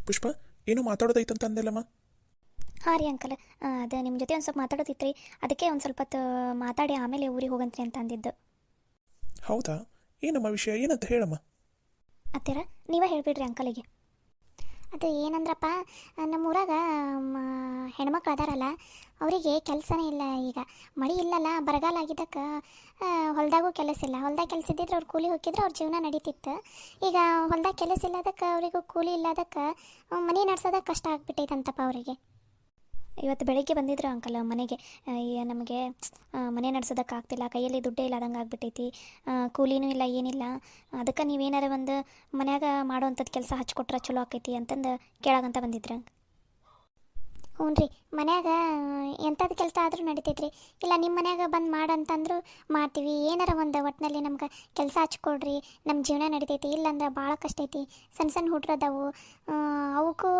ಪುಷ್ಪ ಏನೋ ಮಾತಾಡೋದೈತಂತ ಅಂದೆಲ್ಲಮ್ಮ. ಹಾಂ ರೀ ಅಂಕಲ್, ಅದು ನಿಮ್ಮ ಜೊತೆ ಒಂದು ಸ್ವಲ್ಪ ಮಾತಾಡೋದಿತ್ತು ರೀ. ಅದಕ್ಕೆ ಒಂದು ಸ್ವಲ್ಪ ಹೊತ್ತು ಮಾತಾಡಿ ಆಮೇಲೆ ಊರಿಗೆ ಹೋಗಂತ್ರಿ ಅಂತ ಅಂದಿದ್ದು. ಹೌದಾ, ಏನಮ್ಮ ವಿಷಯ ಏನಂತ ಹೇಳಮ್ಮ. ಅತ್ತೀರ ನೀವೇ ಹೇಳಿಬಿಡ್ರಿ ಅಂಕಲಿಗೆ. ಅದು ಏನಂದ್ರಪ್ಪ, ನಮ್ಮೂರಾಗ ಹೆಣ್ಮಕ್ಳು ಅದಾರಲ್ಲ, ಅವರಿಗೆ ಕೆಲಸನೇ ಇಲ್ಲ. ಈಗ ಮಳೆ ಇಲ್ಲಲ್ಲ, ಬರಗಾಲ ಆಗಿದ್ದಕ್ಕೆ ಹೊಲ್ದಾಗೂ ಕೆಲಸ ಇಲ್ಲ. ಹೊಲ್ದಾಗ ಕೆಲಸ ಇದ್ದಿದ್ರೆ ಅವ್ರು ಕೂಲಿ ಹೋಗಿದ್ರೆ ಅವ್ರ ಜೀವನ ನಡೀತಿತ್ತು. ಈಗ ಹೊಲ್ದಾಗ ಕೆಲಸ ಇಲ್ಲದಕ್ಕೆ ಅವರಿಗೂ ಕೂಲಿ ಇಲ್ಲದಕ್ಕೆ ಮನೆ ನಡ್ಸೋದಕ್ಕೆ ಕಷ್ಟ ಆಗ್ಬಿಟ್ಟೈತಂತಪ್ಪ ಅವರಿಗೆ. ಇವತ್ತು ಬೆಳಗ್ಗೆ ಬಂದಿದ್ರು ಅಂಕಲ್ ಮನೆಗೆ. ನಮಗೆ ಮನೆ ನಡ್ಸೋದಕ್ಕೆ ಆಗ್ತಿಲ್ಲ, ಕೈಯಲ್ಲಿ ದುಡ್ಡೇ ಇಲ್ಲದಂಗೆ ಆಗ್ಬಿಟ್ಟೈತಿ, ಕೂಲಿನೂ ಇಲ್ಲ ಏನಿಲ್ಲ. ಅದಕ್ಕೆ ನೀವೇನಾರ ಒಂದು ಮನ್ಯಾಗ ಮಾಡೋವಂಥದ್ದು ಕೆಲಸ ಹಚ್ಕೊಟ್ರೆ ಚಲೋ ಆಕೈತಿ ಅಂತಂದು ಕೇಳಾಗಂತ ಬಂದಿದ್ರು. ಹ್ಞೂ ರೀ, ಮನ್ಯಾಗ ಎಂಥದ್ದು ಕೆಲಸ ಆದರೂ ನಡಿತೈತ್ರಿ. ಇಲ್ಲ ನಿಮ್ಮ ಮನ್ಯಾಗ ಬಂದು ಮಾಡಂತಂದ್ರು ಮಾಡ್ತೀವಿ. ಏನಾರ ಒಂದು ಒಟ್ಟಿನಲ್ಲಿ ನಮ್ಗೆ ಕೆಲಸ ಹಚ್ಕೊಡ್ರಿ, ನಮ್ಮ ಜೀವನ ನಡಿತೈತಿ. ಇಲ್ಲಾಂದ್ರೆ ಭಾಳ ಕಷ್ಟ ಐತಿ. ಸಣ್ಣ ಸಣ್ಣ ಹುಡ್ರದವು, ಅವಕ್ಕೂ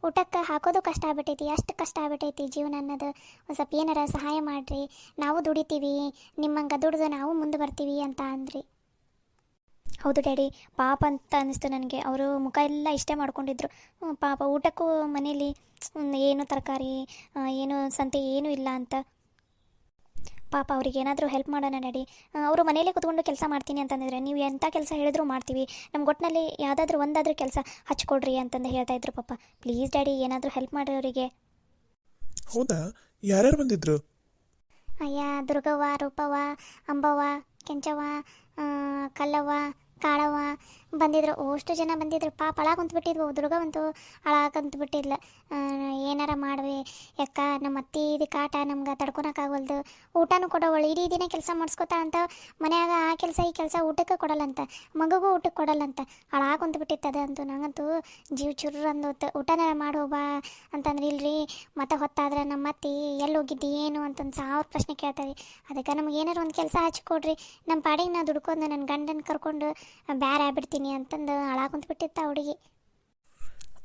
ಊಟಕ್ಕೆ ಹಾಕೋದು ಕಷ್ಟ ಆಗ್ಬಿಟ್ಟೈತಿ. ಅಷ್ಟು ಕಷ್ಟ ಆಗ್ಬಿಟ್ಟೈತಿ ಜೀವನ ಅನ್ನೋದು. ಒಂದು ಸ್ವಲ್ಪ ಏನಾರ ಸಹಾಯ ಮಾಡಿರಿ, ನಾವು ದುಡಿತೀವಿ, ನಿಮ್ಮಂಗೆ ದುಡ್ದು ನಾವು ಮುಂದೆ ಬರ್ತೀವಿ ಅಂತ ಅಂದ್ರಿ. ಹೌದು ಡ್ಯಾಡಿ, ಪಾಪ ಅಂತ ಅನ್ನಿಸ್ತು ನನಗೆ. ಅವರು ಮುಖ ಎಲ್ಲ ಇಷ್ಟೇ ಮಾಡ್ಕೊಂಡಿದ್ರು. ಪಾಪ ಊಟಕ್ಕೂ ಮನೇಲಿ ಏನು ತರಕಾರಿ, ಏನು ಸಂತೆ ಏನೂ ಇಲ್ಲ ಅಂತ. ಪಾಪ ಅವ್ರಿಗೆ ಏನಾದರೂ ಹೆಲ್ಪ್ ಮಾಡೋಣ ಡ್ಯಾಡಿ. ಅವರು ಮನೇಲೇ ಕೂತ್ಕೊಂಡು ಕೆಲಸ ಮಾಡ್ತೀನಿ ಅಂತಂದಿದ್ರೆ, ನೀವು ಎಂಥ ಕೆಲಸ ಹೇಳಿದ್ರು ಮಾಡ್ತೀವಿ, ನಮ್ಮ ಒಟ್ಟಿನಲ್ಲಿ ಯಾವುದಾದ್ರೂ ಒಂದಾದ್ರೂ ಕೆಲಸ ಹಚ್ಕೊಡ್ರಿ ಅಂತಂದು ಹೇಳ್ತಾಯಿದ್ರು. ಪಾಪ ಪ್ಲೀಸ್ ಡ್ಯಾಡಿ, ಏನಾದರೂ ಹೆಲ್ಪ್ ಮಾಡಿರಿ ಅವರಿಗೆ. ಹೌದಾ, ಯಾರ್ಯಾರು ಬಂದಿದ್ರು? ಅಯ್ಯ, ದುರ್ಗವ್ವ, ರೂಪವ್ವ, ಅಂಬವ್ವ, ಕೆಂಚವ್ವ, ಕಲ್ಲವ್ವ, ಕಾಳವ್ವ ಬಂದಿದ್ರು. ಅಷ್ಟು ಜನ ಬಂದಿದ್ರು. ಪಾಪ ಅಳಾಗ ಕುಂತ್ಬಿಟ್ಟಿದ್ವು. ದುರ್ಗವಂತೂ ಅಳಾಗ ಕುಂತ್ಬಿಟ್ಟಿದ್ಲು. ಏನಾರ ಮಾಡ್ವಿ ಯಾಕ, ನಮ್ಮ ಅತ್ತಿ ಇದು ಕಾಟ ನಮ್ಗೆ ತಡ್ಕೊಳಕ್ಕಾಗಲ್ದು. ಊಟನೂ ಕೊಡೋವಳು, ಇಡೀ ದಿನ ಕೆಲಸ ಮಾಡಿಸ್ಕೊತಾ ಅಂತ. ಮನ್ಯಾಗ ಆ ಕೆಲಸ ಈ ಕೆಲಸ ಊಟಕ್ಕೆ ಕೊಡಲ್ಲಂತ, ಮಗುಗೂ ಊಟಕ್ಕೆ ಕೊಡಲ್ಲಂತ. ಅಳಾಗ ಕುಂತ್ಬಿಟ್ಟಿತ್ತು. ಅದಂತೂ ನಂಗಂತೂ ಜೀವ ಚುರ್ರು ಅಂದೋತು. ಊಟನ ಮಾಡೋಬಾ ಅಂತಂದ್ರೆ ಇಲ್ರಿ, ಮತ್ತೆ ಹೊತ್ತಾದ್ರೆ ನಮ್ಮ ಅತ್ತಿ ಎಲ್ಲಿ ಹೋಗಿದ್ದಿ ಏನು ಅಂತಂದು 1000 ಪ್ರಶ್ನೆ ಕೇಳ್ತಾವೆ. ಅದಕ್ಕೆ ನಮ್ಗೆ ಏನಾರು ಒಂದು ಕೆಲಸ ಹಚ್ಕೊಡ್ರಿ, ನಮ್ಮ ಪಾಡಿಗೆ ನಾ ದುಡ್ಕೊಂಡು ನನ್ನ ಗಂಡನ ಕರ್ಕೊಂಡು ಬ್ಯಾರೆ ಆಗ್ಬಿಡ್ತೀನಿ ಅಂತಂದು ಅಳಾಗ ಕುಂತ್ಬಿಟ್ಟಿತ್ತ ಹುಡುಗಿ.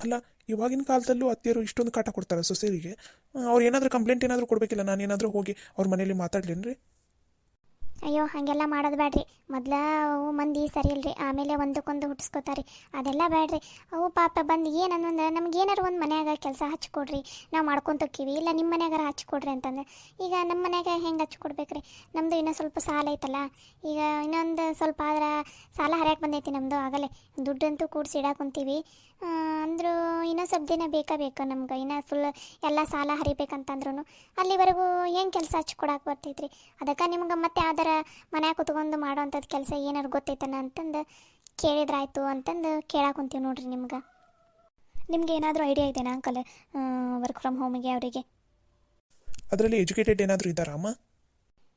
ಅಲ್ಲ, ಇವಾಗಿನ ಕಾಲದಲ್ಲೂ ಅತ್ತಿಯರು ಇಷ್ಟೊಂದು ಕಾಟ ಕೊಡ್ತಾರೆ ಸೊಸೆಯರಿಗೆ. ಅವ್ರು ಏನಾದರೂ ಕಂಪ್ಲೇಂಟ್ ಏನಾದರೂ ಕೊಡಬೇಕಿಲ್ಲ, ನಾನು ಏನಾದರೂ ಹೋಗಿ ಅವ್ರ ಮನೇಲಿ ಮಾತಾಡ್ಲೇನ್ರಿ? ಅಯ್ಯೋ, ಹಾಗೆಲ್ಲ ಮಾಡೋದು ಬೇಡ್ರಿ. ಮೊದ್ಲ ಅವು ಮಂದಿ ಸರಿ ಇಲ್ರಿ, ಆಮೇಲೆ ಒಂದಕ್ಕೊಂದು ಹುಟ್ಟಿಸ್ಕೋತಾರೆ. ಅದೆಲ್ಲ ಬೇಡ್ರಿ. ಅವು ಪಾಪ ಬಂದು ಏನಂದ್ರೆ ನಮ್ಗೆ ಏನಾರು ಒಂದು ಮನ್ಯಾಗ ಕೆಲಸ ಹಚ್ಕೊಡ್ರಿ, ನಾವು ಮಾಡ್ಕೊತೋಕ್ಕೀವಿ. ಇಲ್ಲ ನಿಮ್ಮ ಮನ್ಯಾಗಾರ ಹಚ್ಕೊಡ್ರಿ ಅಂತಂದ್ರೆ, ಈಗ ನಮ್ಮ ಮನ್ಯಾಗ ಹೆಂಗೆ ಹಚ್ಕೊಡ್ಬೇಕ್ರಿ? ನಮ್ಮದು ಇನ್ನೂ ಸ್ವಲ್ಪ ಸಾಲ ಐತಲ್ಲ. ಈಗ ಇನ್ನೊಂದು ಸ್ವಲ್ಪ ಆದ್ರೆ ಸಾಲ ಹರಿಯಕ್ಕೆ ಬಂದೈತಿ ನಮ್ಮದು. ಆಗಲೇ ದುಡ್ಡಂತೂ ಕೂಡಿಸಿ ಇಡಾಕೊಂತೀವಿ. ಅಂದರೂ ಇನ್ನೂ ಸ್ವಲ್ಪ ದಿನ ಬೇಕು ನಮ್ಗೆ. ಇನ್ನೂ ಫುಲ್ ಎಲ್ಲ ಸಾಲ ಹರಿಬೇಕಂತಂದ್ರೂ ಅಲ್ಲಿವರೆಗೂ ಹೆಂಗೆ ಕೆಲಸ ಹಚ್ಕೊಡಕ್ಕೆ ಬರ್ತೈತ್ರಿ? ಅದಕ್ಕೆ ನಿಮ್ಗೆ ಮತ್ತೆ ಯಾವ್ದಾರ ಮನ್ಯಾಗ ಕುತ್ಕೊಂಡು ಮಾಡೋವಂಥದ್ದು ಕೆಲಸ ಏನಾರು ಗೊತ್ತೈತನ ಅಂತಂದು ಕೇಳಿದ್ರಾಯ್ತು ಅಂತಂದು ಕೇಳಾಕೊಂತೀವಿ ನೋಡ್ರಿ. ನಿಮ್ಗೆ ಏನಾದರೂ ಐಡಿಯಾ ಇದೆಯಾ ಅಂಕಲ್, ವರ್ಕ್ ಫ್ರಮ್ ಹೋಮಿಗೆ ಅವರಿಗೆ? ಅದರಲ್ಲಿ ಎಜುಕೇಟೆಡ್ ಏನಾದರೂ ಇದ್ದಾರಾ ಅಮ್ಮ?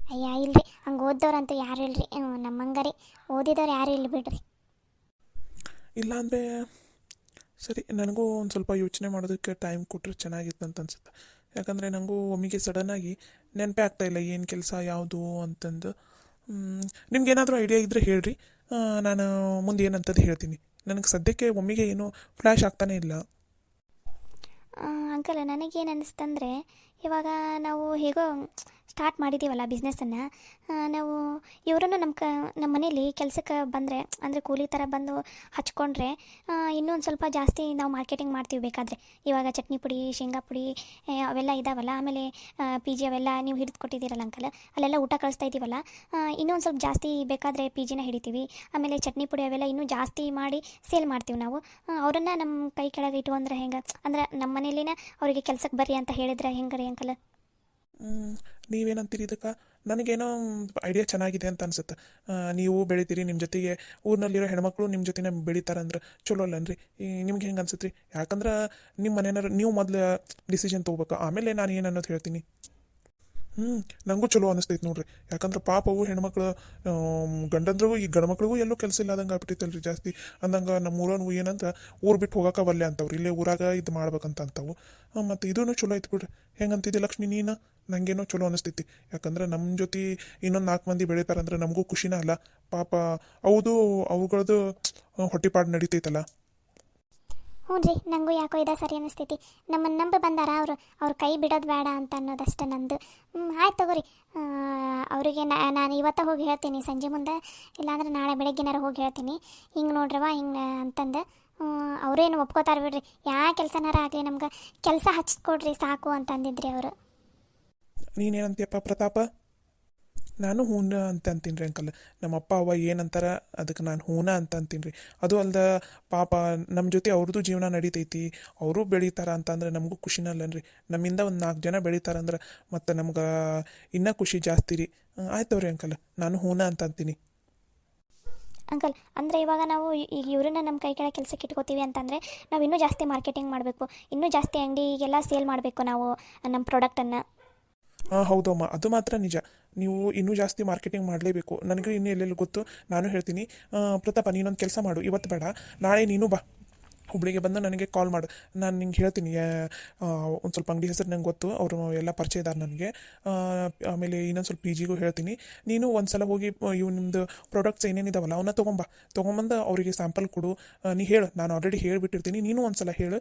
ಅಯ್ಯ ಇಲ್ರಿ, ಹಂಗೆ ಓದ್ದವ್ರಂತೂ ಯಾರು ಇಲ್ರಿ. ನಮ್ಮಂಗಾರಿ ಓದಿದವ್ರು ಯಾರು ಇಲ್ಲ ಬಿಡ್ರಿ. ಇಲ್ಲ ಅಂದರೆ ಸರಿ, ನನಗೂ ಒಂದು ಸ್ವಲ್ಪ ಯೋಚನೆ ಮಾಡೋದಕ್ಕೆ ಟೈಮ್ ಕೊಟ್ಟರೆ ಚೆನ್ನಾಗಿತ್ತು ಅಂತ ಅನ್ಸುತ್ತೆ. ಯಾಕಂದರೆ ನನಗೂ ಒಮ್ಮಿಗೆ ಸಡನ್ನಾಗಿ ನೆನಪೇ ಆಗ್ತಾಯಿಲ್ಲ ಏನು ಕೆಲಸ ಯಾವುದು ಅಂತಂದು. ನಿಮ್ಗೇನಾದರೂ ಐಡಿಯಾ ಇದ್ದರೆ ಹೇಳ್ರಿ, ನಾನು ಮುಂದೆ ಏನಂತದ್ದು ಹೇಳ್ತೀನಿ. ನನಗೆ ಸದ್ಯಕ್ಕೆ ಒಮ್ಮಿಗೆ ಏನೂ ಫ್ಲ್ಯಾಶ್ ಆಗ್ತಾನೇ ಇಲ್ಲ. ಅಂಕಲ್, ನನಗೇನು ಅನ್ನಿಸ್ತಂದರೆ, ಇವಾಗ ನಾವು ಹೇಗೋ ಸ್ಟಾರ್ಟ್ ಮಾಡಿದ್ದೀವಲ್ಲ ಬಿಸ್ನೆಸ್ಸನ್ನು, ನಾವು ಇವರನ್ನು ನಮ್ಮ ಮನೇಲಿ ಕೆಲಸಕ್ಕೆ ಬಂದರೆ, ಅಂದರೆ ಕೂಲಿ ಥರ ಬಂದು ಹಚ್ಕೊಂಡ್ರೆ ಇನ್ನೊಂದು ಸ್ವಲ್ಪ ಜಾಸ್ತಿ ನಾವು ಮಾರ್ಕೆಟಿಂಗ್ ಮಾಡ್ತೀವಿ ಬೇಕಾದರೆ. ಇವಾಗ ಚಟ್ನಿ ಪುಡಿ, ಶೇಂಗಾ ಪುಡಿ ಅವೆಲ್ಲ ಇದಾವಲ್ಲ, ಆಮೇಲೆ ಪಿ ಜಿ ಅವೆಲ್ಲ ನೀವು ಹಿಡಿದು ಕೊಟ್ಟಿದ್ದೀರಲ್ಲ ಅಂಕಲ್, ಅಲ್ಲೆಲ್ಲ ಊಟ ಕಳಿಸ್ತಾ ಇದ್ದೀವಲ್ಲ, ಇನ್ನೊಂದು ಸ್ವಲ್ಪ ಜಾಸ್ತಿ ಬೇಕಾದರೆ ಪಿ ಜಿನ ಹಿಡಿತೀವಿ. ಆಮೇಲೆ ಚಟ್ನಿ ಪುಡಿ ಅವೆಲ್ಲ ಇನ್ನೂ ಜಾಸ್ತಿ ಮಾಡಿ ಸೇಲ್ ಮಾಡ್ತೀವಿ ನಾವು. ಅವರನ್ನು ನಮ್ಮ ಕೈ ಕೆಳಗೆ ಇಟ್ಕೊಂಡ್ರೆ ಹೆಂಗೆ, ಅಂದ್ರೆ ನಮ್ಮ ಮನೇಲಿನ ಅವರಿಗೆ ಕೆಲಸಕ್ಕೆ ಬರ್ರಿ ಅಂತ ಹೇಳಿದ್ರೆ ಹೆಂಗೆ ರೀ ಅಂಕಲ್? ನೀವೇನಂತೀರಿ ಇದಕ್ಕೆ? ನನಗೇನೋ ಐಡಿಯಾ ಚೆನ್ನಾಗಿದೆ ಅಂತ ಅನ್ಸುತ್ತೆ. ನೀವು ಬೆಳಿತೀರಿ, ನಿಮ್ಮ ಜೊತೆಗೆ ಊರಿನಲ್ಲಿರೋ ಹೆಣ್ಮಕ್ಳು ನಿಮ್ಮ ಜೊತೆನೇ ಬೆಳಿತಾರಂದ್ರೆ ಚಲೋ ಅಲ್ಲನ್ರಿ? ನಿಮ್ಗೆ ಹೆಂಗೆ ಅನ್ಸುತ್ತೆ ರೀ? ಯಾಕಂದ್ರೆ ನಿಮ್ಮ ಮನೆಯವ್ರು ನೀವು ಮೊದಲು ಡಿಸಿಷನ್ ತೊಗೋಬೇಕು, ಆಮೇಲೆ ನಾನು ಏನು ಅನ್ನೋದು ಹೇಳ್ತೀನಿ. ನನಗೂ ಚಲೋ ಅನಿಸ್ತೈತೆ ನೋಡ್ರಿ. ಯಾಕಂದ್ರೆ ಪಾಪ ಅವು ಹೆಣ್ಮಕ್ಳು ಗಂಡಂದ್ರಿಗೂ ಈ ಗಂಡ್ಮಕ್ಳಿಗೂ ಎಲ್ಲೂ ಕೆಲಸ ಇಲ್ಲದಂಗೆ ಆಗ್ಬಿಟ್ಟೈತಲ್ರಿ ಜಾಸ್ತಿ. ಅಂದಂಗೆ ನಮ್ಮ ಊರನ್ನು ಏನಂತ ಊರು ಬಿಟ್ಟು ಹೋಗೋಕೆ ಬಲ್ಲೆ ಅಂತವ್ರು, ಇಲ್ಲೇ ಊರಾಗ ಇದು ಮಾಡ್ಬೇಕಂತ ಅಂತವು. ಮತ್ತು ಇದೂ ಚಲೋ ಐತೆ ಬಿಡ್ರಿ. ಹೆಂಗಂತಿದ್ದೆ ಲಕ್ಷ್ಮಿ ನೀನು? ನನಗೇನೋ ಚಲೋ ಅನಿಸ್ತೈತಿ. ಯಾಕಂದ್ರೆ ನಮ್ಮ ಜೊತೆ ಇನ್ನೊಂದು 4 ಮಂದಿ ಬೆಳೀತಾರಂದ್ರೆ ನಮಗೂ ಖುಷಿನ ಅಲ್ಲ. ಪಾಪ ಹೌದು, ಅವುಗಳದ್ದು ಹೊಟ್ಟಿಪಾಡು ನಡೀತೈತಲ್ಲ. ಹ್ಞೂ ರೀ, ನನಗೂ ಯಾಕೋ ಇದೆ ಸರಿ ಅನ್ನಿಸ್ತೈತಿ. ನಮ್ಮನ್ನು ನಂಬಿ ಬಂದಾರ ಅವರು, ಅವ್ರ ಕೈ ಬಿಡೋದು ಬೇಡ ಅಂತ ಅನ್ನೋದಷ್ಟೇ ನಂದು. ಆಯ್ತು ತಗೋರಿ, ಅವರಿಗೆ ನಾನು ಇವತ್ತು ಹೋಗಿ ಹೇಳ್ತೀನಿ ಸಂಜೆ ಮುಂದೆ, ಇಲ್ಲಾಂದ್ರೆ ನಾಳೆ ಬೆಳಗ್ಗೆನಾರು ಹೋಗಿ ಹೇಳ್ತೀನಿ. ಹಿಂಗೆ ನೋಡ್ರವ ಹಿಂಗೆ ಅಂತಂದು ಅವರೇನು ಒಪ್ಕೋತಾರೆ ಬಿಡ್ರಿ. ಯಾವ ಕೆಲಸನಾರ ಆಗಲಿ ನಮ್ಗೆ ಕೆಲಸ ಹಚ್ಕೊಡ್ರಿ ಸಾಕು ಅಂತ ಅಂದಿದ್ರಿ ಅವರು. ನೀನೇನಂತೀಯಪ್ಪ ಪ್ರತಾಪ? ನಾನು ಹೂನ ಅಂತ ಅಂತೀನಿ ರೀ ಅಂಕಲ್. ನಮ್ಮ ಅಪ್ಪ ಅವ್ವ ಏನಂತಾರ ಅದಕ್ಕೆ ನಾನು ಹೂನ ಅಂತ ಅಂತೀನಿ ರೀ. ಅದು ಅಲ್ದ ಪಾಪ ನಮ್ಮ ಜೊತೆ ಅವ್ರದ್ದು ಜೀವನ ನಡೀತೈತಿ, ಅವರು ಬೆಳೀತಾರ ಅಂತಂದ್ರೆ ನಮಗೂ ಖುಷಿನಲ್ಲನ್ರಿ. ನಮ್ಮಿಂದ ಒಂದು 4 ಜನ ಬೆಳೀತಾರಂದ್ರೆ ಮತ್ತು ನಮ್ಗೆ ಇನ್ನೂ ಖುಷಿ ಜಾಸ್ತಿ ರೀ. ಆಯ್ತವ್ರಿ ಅಂಕಲ್, ನಾನು ಹೂನ ಅಂತ ಅಂತೀನಿ. ಅಂಕಲ್ ಅಂದರೆ ಇವಾಗ ನಾವು ಈಗ ಇವ್ರನ್ನ ನಮ್ಮ ಕೈ ಕೆಳಗೆ ಕೆಲಸಕ್ಕೆ ಇಟ್ಕೋತೀವಿ ಅಂತಂದರೆ ನಾವು ಇನ್ನೂ ಜಾಸ್ತಿ ಮಾರ್ಕೆಟಿಂಗ್ ಮಾಡಬೇಕು, ಇನ್ನೂ ಜಾಸ್ತಿ ಅಂಗಡಿಗೆಲ್ಲ ಸೇಲ್ ಮಾಡಬೇಕು ನಾವು ನಮ್ಮ ಪ್ರಾಡಕ್ಟನ್ನು. ಹಾಂ ಹೌದಮ್ಮ, ಅದು ಮಾತ್ರ ನಿಜ. ನೀವು ಇನ್ನೂ ಜಾಸ್ತಿ ಮಾರ್ಕೆಟಿಂಗ್ ಮಾಡಲೇಬೇಕು. ನನಗೆ ಇನ್ನೂ ಎಲ್ಲೆಲ್ಲಿ ಗೊತ್ತು ನಾನು ಹೇಳ್ತೀನಿ. ಪ್ರತಾಪ, ನೀನೊಂದು ಕೆಲಸ ಮಾಡು, ಇವತ್ತು ಬೇಡ ನಾಳೆ ನೀನು ಬಾ ಹುಬ್ಳಿಗೆ ಬಂದು ನನಗೆ ಕಾಲ್ ಮಾಡು. ನಾನು ನಿಂಗೆ ಹೇಳ್ತೀನಿ. ಒಂದು ಸ್ವಲ್ಪ ಅಂಗಡಿ ಹೆಸರು ನಂಗೆ ಗೊತ್ತು, ಅವರು ಎಲ್ಲ ಪರಿಚಯದಾರ ನನಗೆ. ಆಮೇಲೆ ಇನ್ನೊಂದು ಸ್ವಲ್ಪ ಪಿ ಜಿಗೂ ಹೇಳ್ತೀನಿ. ನೀನು ಒಂದು ಸಲ ಹೋಗಿ ಇವು ನಿಮ್ಮದು ಪ್ರಾಡಕ್ಟ್ಸ್ ಏನೇನಿದಾವಲ್ಲ ಅವನ್ನ ತೊಗೊಂಬಂದು ಅವರಿಗೆ ಸ್ಯಾಂಪಲ್ ಕೊಡು. ನೀ ಹೇಳು, ನಾನು ಆಲ್ರೆಡಿ ಹೇಳಿಬಿಟ್ಟಿರ್ತೀನಿ, ನೀನು ಒಂದು ಸಲ ಹೇಳು.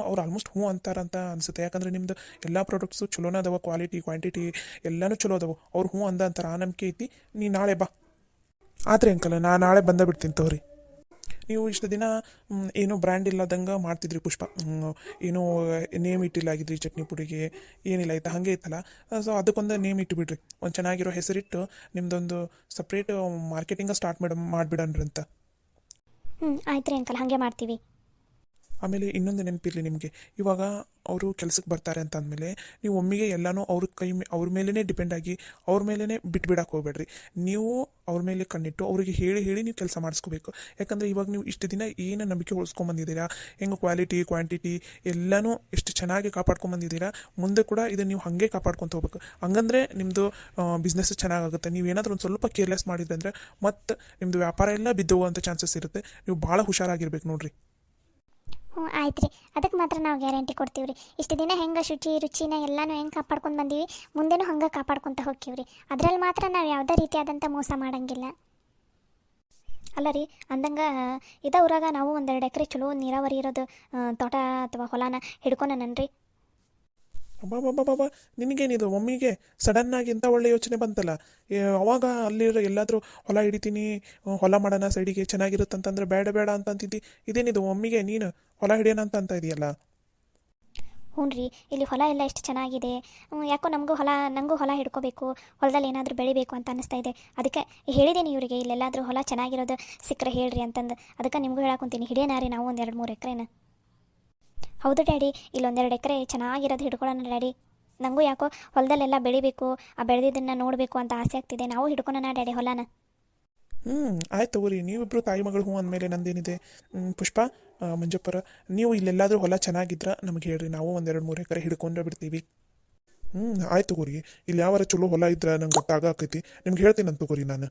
ಅವ್ರು ಆಲ್ಮೋಸ್ಟ್ ಹ್ಞೂ ಅಂತಾರಂತ ಅನಿಸುತ್ತೆ. ಯಾಕಂದರೆ ನಿಮ್ಮದು ಎಲ್ಲ ಪ್ರಾಡಕ್ಟ್ಸು ಚಲೋನ ಅದಾವ, ಕ್ವಾಲಿಟಿ ಕ್ವಾಂಟಿಟಿ ಎಲ್ಲನೂ ಚಲೋ ಅದಾವೆ. ಅವ್ರು ಹ್ಞೂ ಅಂತಾರೆ, ಆ ನಂಬಿಕೆ ಐತಿ. ನೀ ನಾಳೆ ಬಾ. ಆದರೆ ಅಂಕಲ್, ನಾನು ನಾಳೆ ಬಂದ ಬಿಡ್ತೀನಿ ತಗೋರಿ. ನೀವು ಇಷ್ಟು ದಿನ ಏನೋ ಬ್ರ್ಯಾಂಡ್ ಇಲ್ಲದಂಗೆ ಮಾಡ್ತಿದ್ರಿ ಪುಷ್ಪ. ಏನೋ ನೇಮ್ ಇಟ್ಟಿಲ್ಲಾಗಿದ್ರಿ ಚಟ್ನಿ ಪುಡಿಗೆ, ಏನಿಲ್ಲ ಆಯ್ತಾ, ಹಾಗೆ ಇತ್ತಲ್ಲ. ಸೊ ಅದಕ್ಕೊಂದು ನೇಮ್ ಇಟ್ಟುಬಿಡ್ರಿ, ಒಂದು ಚೆನ್ನಾಗಿರೋ ಹೆಸರಿಟ್ಟು ನಿಮ್ಮದೊಂದು ಸಪ್ರೇಟ್ ಮಾರ್ಕೆಟಿಂಗ ಸ್ಟಾರ್ಟ್ ಮಾಡಿಬಿಡನ್ರಿ ಅಂತ. ಆಯ್ತು ರೀ ಅಂಕಲ್, ಹಾಗೆ ಮಾಡ್ತೀವಿ. ಆಮೇಲೆ ಇನ್ನೊಂದು ನೆನಪಿರಲಿ ನಿಮಗೆ, ಇವಾಗ ಅವರು ಕೆಲಸಕ್ಕೆ ಬರ್ತಾರೆ ಅಂತ ಅಂದಮೇಲೆ ನೀವು ಒಮ್ಮೆಗೆ ಎಲ್ಲನೂ ಅವ್ರ ಮೇಲೇ ಡಿಪೆಂಡ್ ಆಗಿ ಅವ್ರ ಮೇಲೇ ಬಿಟ್ಬಿಡಕ್ಕೆ ಹೋಗ್ಬೇಡ್ರಿ. ನೀವು ಅವ್ರ ಮೇಲೆ ಕಣ್ಣಿಟ್ಟು ಅವರಿಗೆ ಹೇಳಿ ನೀವು ಕೆಲಸ ಮಾಡಿಸ್ಕೋಬೇಕು. ಯಾಕಂದರೆ ಇವಾಗ ನೀವು ಇಷ್ಟು ದಿನ ಏನು ನಂಬಿಕೆ ಉಳಿಸ್ಕೊಂಬಂದಿದ್ದೀರಾ, ಹೆಂಗೆ ಕ್ವಾಲಿಟಿ ಕ್ವಾಂಟಿಟಿ ಎಲ್ಲನೂ ಎಷ್ಟು ಚೆನ್ನಾಗಿ ಕಾಪಾಡ್ಕೊಂಬಂದಿದ್ದೀರಾ, ಮುಂದೆ ಕೂಡ ಇದನ್ನು ನೀವು ಹಾಗೆ ಕಾಪಾಡ್ಕೊತ ಹೋಗ್ಬೇಕು. ಹಂಗಂದ್ರೆ ನಿಮ್ಮದು ಬಿಸ್ನೆಸ್ ಚೆನ್ನಾಗಾಗುತ್ತೆ. ನೀವೇನಾದರೂ ಒಂದು ಸ್ವಲ್ಪ ಕೇರ್ಲೆಸ್ ಮಾಡಿದ್ರೆ ಅಂದರೆ ಮತ್ತು ನಿಮ್ಮದು ವ್ಯಾಪಾರ ಎಲ್ಲ ಬಿದ್ದೋಗುವಂಥ ಚಾನ್ಸಸ್ ಇರುತ್ತೆ. ನೀವು ಭಾಳ ಹುಷಾರಾಗಿರ್ಬೇಕು ನೋಡಿರಿ. ಆಯ್ತು ರೀ, ಅದಕ್ಕೆ ಮಾತ್ರ ನಾವು ಗ್ಯಾರಂಟಿ ಕೊಡ್ತೀವಿ ರೀ. ಇಷ್ಟು ದಿನ ಹೆಂಗೆ ರುಚಿನ ಎಲ್ಲನೂ ಹೆಂಗೆ ಕಾಪಾಡ್ಕೊಂಡು ಬಂದೀವಿ, ಮುಂದೆನೂ ಹಂಗೆ ಕಾಪಾಡ್ಕೊತ ಹೋಗ್ತೀವಿ ರೀ. ಅದರಲ್ಲಿ ಮಾತ್ರ ನಾವು ಯಾವುದೇ ರೀತಿಯಾದಂಥ ಮೋಸ ಮಾಡೋಂಗಿಲ್ಲ. ಅಲ್ಲ ರೀ, ಅಂದಂಗೆ ಇದೇ ಊರಾಗ ನಾವು 1-2 ಎಕರೆ ಚಲೋ ನೀರಾವರಿ ಇರೋದು ತೋಟ ಅಥವಾ ಹೊಲನ ಹಿಡ್ಕೊಂಡನನ್ರಿ. ಅಬ್ಬಾ, ನಿನಗೇನಿದು ಒಮ್ಮಿಗೆ ಸಡನ್ನಾಗಿ ಇಂಥ ಒಳ್ಳೆ ಯೋಚನೆ ಬಂತಲ್ಲ. ಅವಾಗ ಅಲ್ಲಿರೋ ಎಲ್ಲಾದರೂ ಹೊಲ ಹಿಡಿತೀನಿ, ಹೊಲ ಮಾಡೋಣ ಸೈಡಿಗೆ ಚೆನ್ನಾಗಿರುತ್ತಂತಂದ್ರೆ ಬೇಡ ಅಂತ ಅಂತಿದ್ದಿ. ಇದೇನಿದು ಒಮ್ಮಿಗೆ ನೀನು ಹೊಲ ಹಿಡಿಯೋಣ ಅಂತ ಇದೆಯಲ್ಲ? ಹ್ಞೂ ರೀ, ಇಲ್ಲಿ ಹೊಲ ಎಲ್ಲ ಎಷ್ಟು ಚೆನ್ನಾಗಿದೆ. ಯಾಕೋ ನನಗೂ ಹೊಲ ಹಿಡ್ಕೋಬೇಕು, ಹೊಲದಲ್ಲಿ ಏನಾದರೂ ಬೆಳಿಬೇಕು ಅಂತ ಅನ್ನಿಸ್ತಾ ಇದೆ. ಅದಕ್ಕೆ ಹೇಳಿದ್ದೀನಿ ಇವರಿಗೆ, ಇಲ್ಲೆಲ್ಲಾದರೂ ಹೊಲ ಚೆನ್ನಾಗಿರೋದು ಸಿಕ್ಕರೆ ಹೇಳ್ರಿ ಅಂತಂದು. ಅದಕ್ಕೆ ನಿಮಗೂ ಹೇಳಾಕೊಂತೀನಿ, ಹಿಡಿಯೋಣ ರೀ ನಾವು 1-2-3 ಎಕರೆನ. ಹೌದು ಡ್ಯಾಡಿ, ಇಲ್ಲೊಂದು 2 ಎಕರೆ ಚೆನ್ನಾಗಿರೋದು ಹಿಡ್ಕೊಳ್ಳೋಣ ಡ್ಯಾಡಿ. ನನಗೂ ಯಾಕೋ ಹೊಲದಲ್ಲೆಲ್ಲ ಬೆಳಿಬೇಕು, ಆ ಬೆಳೆದಿದ್ದನ್ನು ನೋಡಬೇಕು ಅಂತ ಆಸೆ ಆಗ್ತಿದೆ. ನಾವು ಹಿಡ್ಕೊಳ್ಳೋಣ ಡ್ಯಾಡಿ ಹೊಲನ. ಆಯ್ತು ತಗೋರಿ, ನೀವಿಬ್ಬರು ತಾಯಿ ಮಗಳು ಹ್ಞೂ ಅಂದಮೇಲೆ ನಂದೇನಿದೆ. ಪುಷ್ಪ, ಮಂಜಪ್ಪರ, ನೀವು ಇಲ್ಲೆಲ್ಲಾದರೂ ಹೊಲ ಚೆನ್ನಾಗಿದ್ರೆ ನಮಗೆ ಹೇಳ್ರಿ, ನಾವು 1-2-3 ಎಕರೆ ಹಿಡ್ಕೊಂಡ್ರೆ ಬಿಡ್ತೀವಿ. ಆಯ್ತು ತಗೋರಿ, ಇಲ್ಲಿ ಯಾವಾರ ಚಲೋ ಹೊಲ ಇದ್ರೆ ನಂಗೆ ಗೊತ್ತಾಗಕೈತಿ, ನಿಮ್ಗೆ ಹೇಳ್ತೀನಿ ಅಂತ ತಗೋರಿ ನಾನು.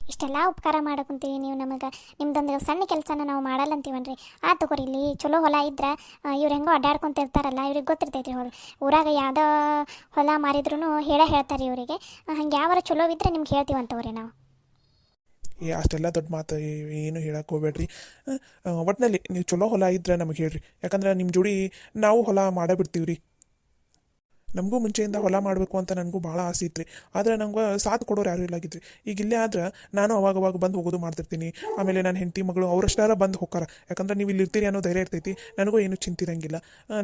ಇಷ್ಟೆಲ್ಲ ಉಪಕಾರ ಮಾಡಕ್ಕಂತೀವಿ ನೀವು ನಮಗೆ. ನಿಮ್ದೊಂದು ಸಣ್ಣ ಕೆಲಸನ ನಾವು ಮಾಡಲ್ಲ ಅಂತೀವನ್ರಿ. ತಗೋರಿ, ಇಲ್ಲಿ ಚಲೋ ಹೊಲ ಇದ್ರೆ ಇವ್ರು ಹೆಂಗೋ ಅಡ್ಡಾಡ್ಕೊಂತ ಇರ್ತಾರಲ್ಲ, ಇವ್ರಿಗೆ ಗೊತ್ತಿರ್ತೈತಿ ಊರಾಗ ಯಾವುದೋ ಹೊಲ ಮಾರಿದ್ರು ಹೇಳ್ತಾರೆ ಇವರಿಗೆ. ಹಂಗೆ ಯಾವಾರ ಚಲೋ ಇದ್ರೆ ನಿಮ್ಗೆ ಹೇಳ್ತೀವಂತವ್ರಿ ನಾವು. ಅಷ್ಟೆಲ್ಲ ದೊಡ್ಡ ಮಾತು ಏನು ಹೇಳಕ್ಕೆ ಹೋಗ್ಬೇಡ್ರಿ. ಒಟ್ಟಿನಲ್ಲಿ ನೀವು ಚಲೋ ಹೊಲ ಇದ್ರೆ ನಮಗೆ ಹೇಳ್ರಿ, ಯಾಕಂದ್ರೆ ನಿಮ್ಮ ಜೋಡಿ ನಾವು ಹೊಲ ಮಾಡಬಿಡ್ತೀವಿ ರೀ. ನಮಗೂ ಮುಂಚೆಯಿಂದ ಹೊಲ ಮಾಡಬೇಕು ಅಂತ ನನಗೂ ಭಾಳ ಆಸೆ ಇತ್ತು ರೀ. ಆದರೆ ನಂಗೆ ಸಾಥ್ ಕೊಡೋರು ಯಾರೂ ಇಲ್ಲಾಗಿದ್ರಿ. ಈಗ ಇಲ್ಲೇ ಆದ್ರೆ ನಾನು ಅವಾಗ ಬಂದು ಹೋಗೋದು ಮಾಡ್ತಿರ್ತೀನಿ. ಆಮೇಲೆ ನನ್ನ ಹೆಂಡತಿ ಮಗಳು ಅವರಷ್ಟಾರ ಬಂದು ಹೋಗ್ತಾರೆ. ಯಾಕಂದ್ರೆ ನೀವು ಇಲ್ಲಿ ಇರ್ತೀರಿ ಅನ್ನೋ ಧೈರ್ಯ ಇರ್ತೈತಿ, ನನಗೂ ಏನು ಚಿಂತಿರಂಗಿಲ್ಲ.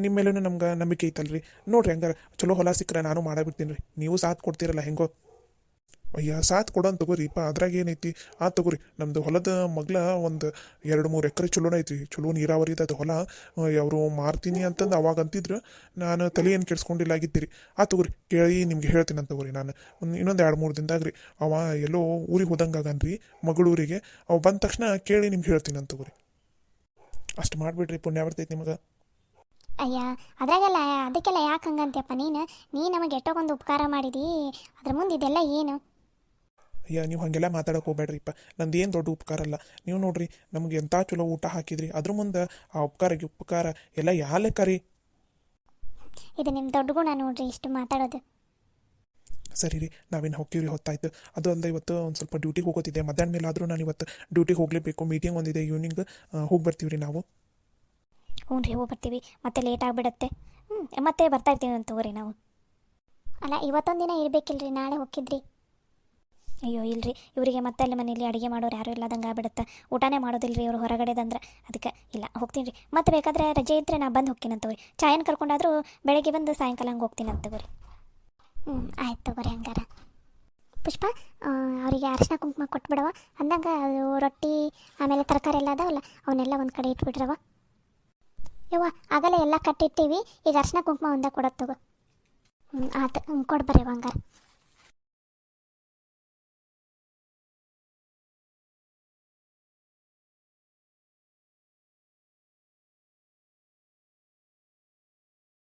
ನಿಮ್ಮ ಮೇಲೂ ನಮ್ಗೆ ನಂಬಿಕೆ ಐತಲ್ರಿ. ನೋಡಿರಿ, ಹಂಗಾರೆ ಚಲೋ ಹೊಲ ಸಿಕ್ಕರೆ ನಾನು ಮಾಡಬಿಡ್ತೀನಿ ರೀ. ನೀವು ಸಾಥ್ ಕೊಡ್ತೀರಲ್ಲ ಹೆಂಗೋ. ಅಯ್ಯ, ಸಾಥ್ ಕೊಡೋನ್ ತಗೋರಿಪ್ಪ, ಅದ್ರಾಗ ಏನೈತಿ. ತಗೋರಿ, ನಮ್ಮದು ಹೊಲದ ಮಗ್ಲ ಒಂದು 2-3 ಎಕರೆ ಚಲೋನ ಐತಿ, ಚಲೋ ನೀರಾವರಿ ಅದು ಹೊಲ. ಅವರು ಮಾರ್ತೀನಿ ಅಂತಂದು ಅವಾಗ ಅಂತಿದ್ರು, ನಾನು ತಲೆ ಏನು ಕೆಡ್ಸ್ಕೊಂಡಿಲ್ಲ ಆಗಿದ್ದೀರಿ. ತಗೋರಿ, ಕೇಳಿ ನಿಮ್ಗೆ ಹೇಳ್ತೀನಿ ಅಂತ ತಗೋರಿ. ನಾನು ಇನ್ನೊಂದು 2-3 ದಿನದಾಗ ರೀ ಅವ ಎಲ್ಲೋ ಊರಿಗೆ ಹೋದಂಗಾಗನ್ರಿ, ಮಗಳೂರಿಗೆ. ಅವು ಬಂದ ತಕ್ಷಣ ಕೇಳಿ ನಿಮ್ಗೆ ಹೇಳ್ತೀನಿ ಅಂತ ತಗೋರಿ. ಅಷ್ಟು ಮಾಡಿಬಿಡ್ರಿ, ಪುಣ್ಯ ಬರ್ತೈತಿ ನಿಮಗೆ. ಅಯ್ಯ, ಅದ್ರಾಗೆಲ್ಲ ಅದಕ್ಕೆಲ್ಲ ಯಾಕೆ ಹಂಗಂತ್ಯಪ್ಪ ನೀ ನಮಗೆ ಎಷ್ಟೊಂದು ಉಪಕಾರ ಮಾಡಿದಿ, ಅದ್ರ ಮುಂದೆ ಇದೆಲ್ಲ ಏನು? ಅಯ್ಯ, ನೀವು ಹಾಗೆಲ್ಲ ಮಾತಾಡೋಕೆ ಹೋಗ್ಬೇಡ್ರಿಪ್ಪ. ನಂದು ಏನು ದೊಡ್ಡ ಉಪಕಾರ ಅಲ್ಲ. ನೀವು ನೋಡ್ರಿ, ನಮಗೆ ಎಂಥ ಚಲೋ ಊಟ ಹಾಕಿದ್ರಿ, ಅದ್ರ ಮುಂದೆ ಆ ಉಪಕಾರ ಎಲ್ಲ ಯಾ ಲೆಕ್ಕ ರೀ? ಇದು ನಿಮ್ಮ ದೊಡ್ಡ ಗುಣ ನೋಡ್ರಿ, ಇಷ್ಟು ಮಾತಾಡೋದು. ಸರಿ ರೀ, ನಾವೇನು ಹೋಗ್ತೀವಿ, ಹೊತ್ತಾಯ್ತು. ಅದು ಅಲ್ಲದೆ ಇವತ್ತು ಒಂದು ಸ್ವಲ್ಪ ಡ್ಯೂಟಿಗೆ ಹೋಗೋತಿದ್ದೆ. ಮಧ್ಯಾಹ್ನ ಮೇಲೆ ಆದರೂ ನಾನು ಇವತ್ತು ಡ್ಯೂಟಿಗೆ ಹೋಗಲೇಬೇಕು. ಮೀಟಿಂಗ್ ಒಂದಿದೆ ಈವ್ನಿಂಗ್, ಹೋಗಿ ಬರ್ತೀವಿ ರೀ ನಾವು. ಹ್ಞೂ ರೀ, ಹೋಗಿ ಬರ್ತೀವಿ, ಮತ್ತೆ ಲೇಟ್ ಆಗಿಬಿಡತ್ತೆ. ಮತ್ತೆ ಬರ್ತಾ ಇರ್ತೀವಿ ಅಂತ ತಗೋರಿ ನಾವು. ಅಲ್ಲ, ಇವತ್ತೊಂದು ದಿನ ಇರಬೇಕಿಲ್ರಿ, ನಾಳೆ ಹೋಗಿದ್ರಿ. ಅಯ್ಯೋ ಇಲ್ರಿ, ಇವರಿಗೆ ಮತ್ತೆ ಅಲ್ಲಿ ಮನೇಲಿ ಅಡುಗೆ ಮಾಡೋರು ಯಾರೂ ಇಲ್ಲದಂಗೆ ಆಗ್ಬಿಡುತ್ತೆ. ಊಟನೇ ಮಾಡೋದಿಲ್ಲ ರೀ ಇವರು ಹೊರಗಡೆದಂದ್ರೆ. ಅದಕ್ಕೆ ಇಲ್ಲ ಹೋಗ್ತೀನಿ ರೀ. ಮತ್ತೆ ಬೇಕಾದ್ರೆ ರಜೆ ಇದ್ದರೆ ನಾ ಬಂದು ಹೋಗ್ತೀನಿ ಅಂತ ತಗೋರಿ. ಚಾಯನ್ ಕರ್ಕೊಂಡಾದರೂ ಬೆಳಗ್ಗೆ ಬಂದು ಸಾಯಂಕಾಲ ಹಂಗೆ ಹೋಗ್ತೀನಿ ಅಂತ ತಗೋರಿ. ಆಯ್ತು ತಗೋರಿ ಹಂಗಾರ. ಪುಷ್ಪ, ಅವರಿಗೆ ಅರಿಶಿನ ಕುಂಕುಮ ಕೊಟ್ಬಿಡವ. ಅಂದಂಗೆ ಅದು ರೊಟ್ಟಿ ಆಮೇಲೆ ತರಕಾರಿ ಎಲ್ಲ ಅದಾವಲ್ಲ ಅವನ್ನೆಲ್ಲ ಒಂದು ಕಡೆ ಇಟ್ಬಿಡ್ರವ. ಯವ್ವ ಆಗಲೇ ಎಲ್ಲ ಕಟ್ಟಿಟ್ಟಿವಿ, ಈಗ ಅರಿಶಿನ ಕುಂಕುಮ ಒಂದೇ ಕೊಡೋದು ತಗೋ. ಆಯ್ತು ಕೊಡ್ಬರ್ರಿ ಹಂಗಾರ.